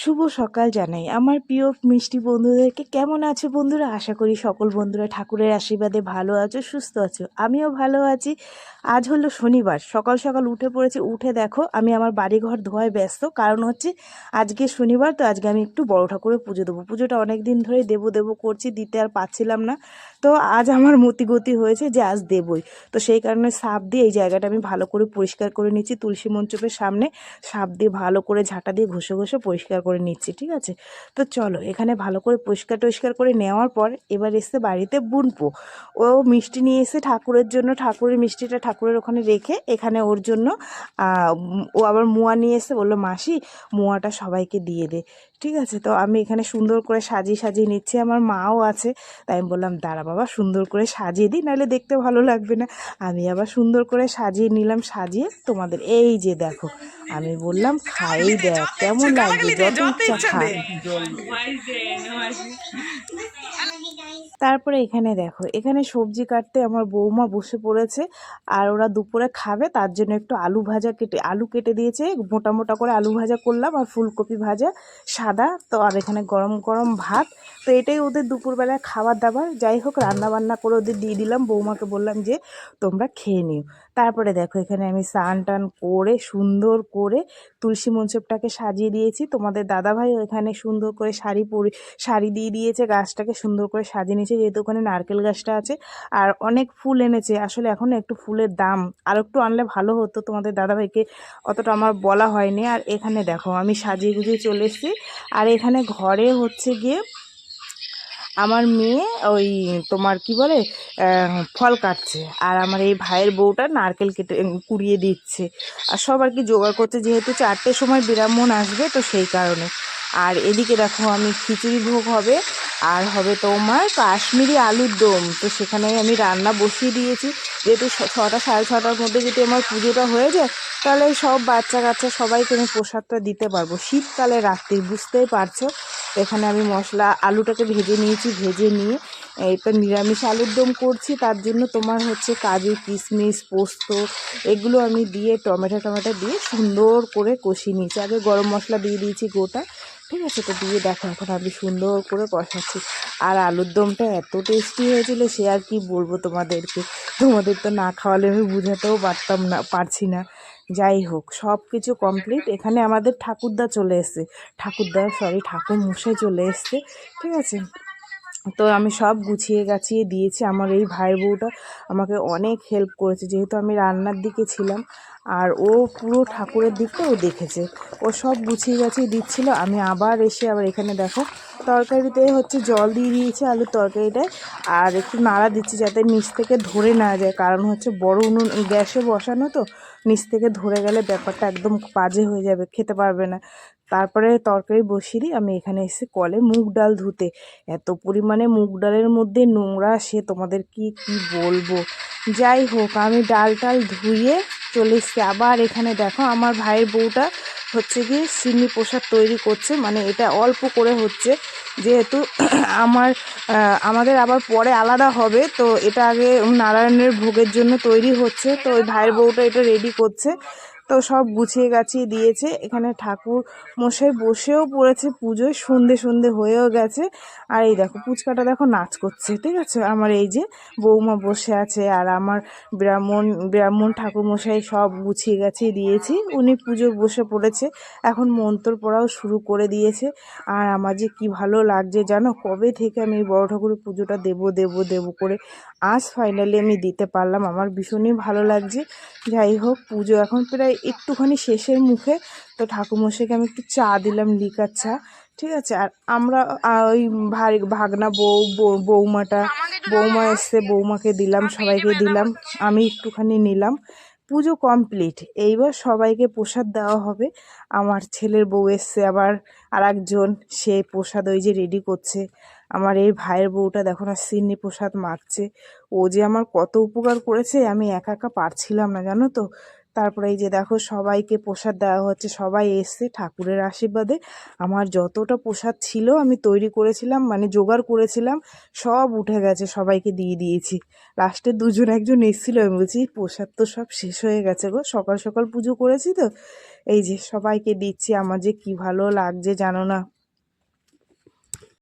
শুভ সকাল জানাই আমার প্রিয় মিষ্টি বন্ধুদেরকে। কেমন আছো বন্ধুরা? আশা করি সকল বন্ধুরা ঠাকুরের আশীর্বাদে ভালো আছো, সুস্থ আছো। আমিও ভালো আছি। আজ হলো শনিবার, সকাল সকাল উঠে পড়েছি। উঠে দেখো আমি আমার বাড়িঘর ধোয়ায় ব্যস্ত, কারণ হচ্ছে আজকে শনিবার, তো আজকে আমি একটু বড় ঠাকুরের পুজো দেবো। পুজোটা অনেক দিন ধরেই দেবো দেবো করছি, দিতে আর পাচ্ছিলাম না। তো আজ আমার মতিগতি হয়েছে যে আজ দেবই। তো সেই কারণে সাপ দিয়ে এই জায়গাটা আমি ভালো করে পরিষ্কার করে নিচ্ছি। তুলসী মঞ্চপের সামনে সাপ দিয়ে ভালো করে ঝাঁটা দিয়ে ঘষে ঘষে পরিষ্কার করে নিচ্ছি, ঠিক আছে? তো চলো, এখানে ভালো করে পরিষ্কার করে নেওয়ার পর এবার এসে বাড়িতে বুনপো। ও মিষ্টি নিয়ে এসে ঠাকুরের জন্য, ঠাকুরের মিষ্টিটা ঠাকুরের ওখানে রেখে এখানে ওর জন্য ও আবার মোয়া নিয়ে এসে বললো, মাসি মোয়াটা সবাইকে দিয়ে দে। ঠিক আছে, তো আমি এখানে সুন্দর করে সাজিয়ে সাজিয়ে নিচ্ছি। আমার মাও আছে, তাই আমি বললাম দাঁড়া বাবা, সুন্দর করে সাজিয়ে দিই, নাহলে দেখতে ভালো লাগবে না। আমি আবার সুন্দর করে সাজিয়ে নিলাম। সাজিয়ে তোমাদের এই যে দেখো, আমি বললাম খাই দেখ কেমন লাগবে, যত ইচ্ছা খা। তারপরে এখানে দেখো, এখানে সবজি কাটতে আমার বৌমা বসে পড়েছে। আর ওরা দুপুরে খাবে, তার জন্য একটু আলু কেটে দিয়েছে, মোটা মোটা করে আলু ভাজা করলাম, আর ফুলকপি ভাজা সাদা। তো আর এখানে গরম গরম ভাত। তো এটাই ওদের দুপুরবেলায় খাবার দাবার। যাই হোক, রান্না বান্না করে ওদের দিয়ে দিলাম। বৌমাকে বললাম যে তোমরা খেয়ে নিও। তারপরে দেখো, এখানে আমি স্নান টান করে সুন্দর করে তুলসী মঞ্চপটাকে সাজিয়ে দিয়েছি। তোমাদের দাদাভাই এখানে সুন্দর করে শাড়ি দিয়ে দিয়েছে, গাছটাকে সুন্দর করে সাজিয়ে নিয়েছে, যেহেতু ওখানে নারকেল গাছটা আছে। আর অনেক ফুল এনেছে, আসলে এখন একটু ফুলের দাম, আর একটু আনলে ভালো হতো। তোমাদের দাদাভাইকে অতটা আমার বলা হয়নি। আর এখানে দেখো আমি সাজিয়ে গুজিয়ে চলে এসেছি। আর এখানে ঘরে হচ্ছে গিয়ে আমার মেয়ে ওই তোমার কি বলে ফল কাটছে, আর আমার এই ভাইয়ের বউটা নারকেল কেটে কুড়িয়ে দিচ্ছে। আর সব আর কি জোগাড় করছে, যেহেতু 4টের সময় ব্রাহ্মণ আসবে, তো সেই কারণে। আর এদিকে দেখো আমি খিচুড়ি ভোগ হবে, আর হবে তোমার কাশ্মীরি আলুর দম। তো সেখানে আমি রান্না বসিয়ে দিয়েছি, যেহেতু 6টা 6:30টার মধ্যে যদি আমার পুজোটা হয়ে যায়, তাহলে সব বাচ্চা কাচ্চা সবাইকে আমি প্রসাদটা দিতে পারবো। শীতকালে রাত্রি, বুঝতেই পারছো। তো এখানে আমি আলুটাকে ভেজে নিয়েছি, ভেজে নিয়ে এটা নিরামিষ আলুর দম করছি। তার জন্য তোমার হচ্ছে কাজু কিশমিশ পোস্ত এগুলো আমি দিয়ে টমেটো দিয়ে সুন্দর করে কষিয়ে নিয়েছি। আগে গরম মশলা দিয়ে দিয়েছি গোটা, ঠিক আছে? তো দিয়ে দেখো এখন আমি সুন্দর করে কষাচ্ছি। আর আলুর দমটা এত টেস্টি হয়েছিল, সে আর কি বলবো তোমাদেরকে। তোমাদের তো না খাওয়ালে আমি বুঝাতেও পারছি না। যাই হোক, সব কিছু কমপ্লিট। এখানে আমাদের ঠাকুর মশাই চলে এসছে, ঠিক আছে? তো আমি সব গুছিয়ে গাছিয়ে দিয়েছি। আমার এই ভাইয়ের বউটা আমাকে অনেক হেল্প করেছে, যেহেতু আমি রান্নার দিকে ছিলাম। আর ও পুরো ঠাকুরের দিকটা ও দেখেছে, ও সব গুছিয়ে গাছিয়ে দিচ্ছিল। আমি আবার এখানে দেখো তরকারিতে হচ্ছে জল দিয়ে দিয়েছি আলুর তরকারিটায়। আর একটু নাড়া দিচ্ছি যাতে নিচ থেকে ধরে না যায়, কারণ হচ্ছে বড় উনুন গ্যাসে বসানো, তো নিচ থেকে ধরে গেলে ব্যাপারটা একদম বাজে হয়ে যাবে, খেতে পারবে না। তারপরে তরকারি বসিয়ে দিই। আমি এখানে এসে কলে মুগ ডাল ধুতে, এত পরিমাণে মুগ ডালের মধ্যে নোংরা, সে তোমাদের কি বলবো। যাই হোক, আমি ডাল ধুয়ে চলে এসছি। আবার এখানে দেখো আমার ভাইয়ের বউটা হচ্ছে গিয়ে সিন্নি প্রসাদ তৈরি করছে, মানে এটা অল্প করে হচ্ছে, যেহেতু আমাদের আবার পরে আলাদা হবে। তো এটা আগে নারায়ণের ভোগের জন্য তৈরি হচ্ছে, তো ওই ভাইয়ের বউটা এটা রেডি করছে। তো সব গুছিয়ে গাছিয়ে দিয়েছে। এখানে ঠাকুর মশাই বসেও পড়েছে পুজোয়, সন্ধে হয়েও গেছে। আর এই দেখো পুচকাটা দেখো নাচ করছে, ঠিক আছে? আমার এই যে বৌমা বসে আছে, আর আমার ব্রাহ্মণ ঠাকুর মশাই সব গুছিয়ে গাছিয়ে দিয়েছি, উনি পুজো বসে পড়েছে। এখন মন্ত্র পড়াও শুরু করে দিয়েছে। আর আমার যে কি ভালো লাগছে জানো, কবে থেকে আমি এই বড় ঠাকুরের পুজোটা দেবো করে আজ ফাইনালি আমি দিতে পারলাম। আমার ভীষণই ভালো লাগছে। যাই হোক, পুজো এখন প্রায় একটুখানি শেষের মুখে। তো ঠাকুরমশাইকে আমি একটু চা দিলাম, লিকার চা, ঠিক আছে? আর আমরা ওই ভাগনা বৌমা এসছে, বৌমাকে দিলাম, সবাইকে দিলাম, আমি একটুখানি নিলাম। পুজো কমপ্লিট। এইবার সবাইকে প্রসাদ দেওয়া হবে। আমার ছেলের বউ এসছে আবার, আর একজন, সে প্রসাদ ওই যে রেডি করছে। আমার এই ভাইয়ের বউটা দেখো না সিন্নি প্রসাদ মাখছে। ও যে আমার কত উপকার করেছে, আমি একা একা পারছিলাম না, জানো তো। তারপরে এই যে দেখো সবাইকে প্রসাদ দেওয়া হচ্ছে, সবাই এসছে ঠাকুরের আশীর্বাদে। আমার যতটা প্রসাদ ছিল আমি তৈরি করেছিলাম, মানে জোগাড় করেছিলাম, সব উঠে গেছে, সবাইকে দিয়ে দিয়েছি। লাস্টে একজন এসেছিল, আমি বলছি প্রসাদ তো সব শেষ হয়ে গেছে গো, সকাল সকাল পুজো করেছি তো। এই যে সবাইকে দিচ্ছি, আমার যে কি ভালো লাগছে জানো না।